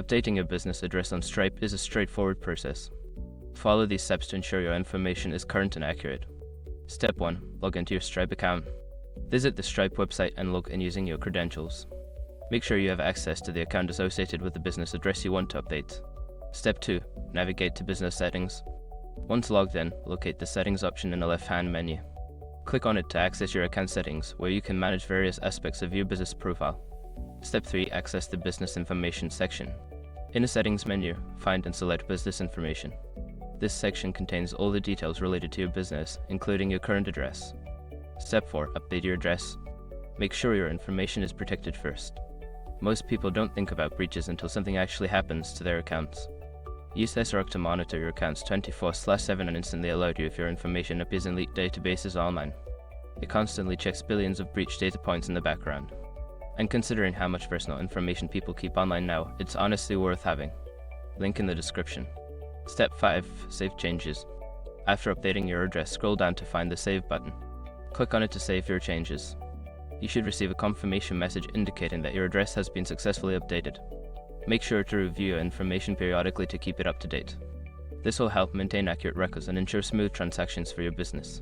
Updating your business address on Stripe is a straightforward process. Follow these steps to ensure your information is current and accurate. Step 1. Log into your Stripe account. Visit the Stripe website and log in using your credentials. Make sure you have access to the account associated with the business address you want to update. Step 2. Navigate to Business Settings. Once logged in, locate the Settings option in the left-hand menu. Click on it to access your account settings, where you can manage various aspects of your business profile. Step 3. Access the Business Information section. In the Settings menu, find and select Business Information. This section contains all the details related to your business, including your current address. Step 4. Update your address. Make sure your information is protected first. Most people don't think about breaches until something actually happens to their accounts. Use SROC to monitor your accounts 24/7 and instantly alert you if your information appears in leaked databases online. It constantly checks billions of breach data points in the background. And considering how much personal information people keep online now, it's honestly worth having. Link in the description. Step 5. Save changes. After updating your address, scroll down to find the Save button. Click on it to save your changes. You should receive a confirmation message indicating that your address has been successfully updated. Make sure to review your information periodically to keep it up to date. This will help maintain accurate records and ensure smooth transactions for your business.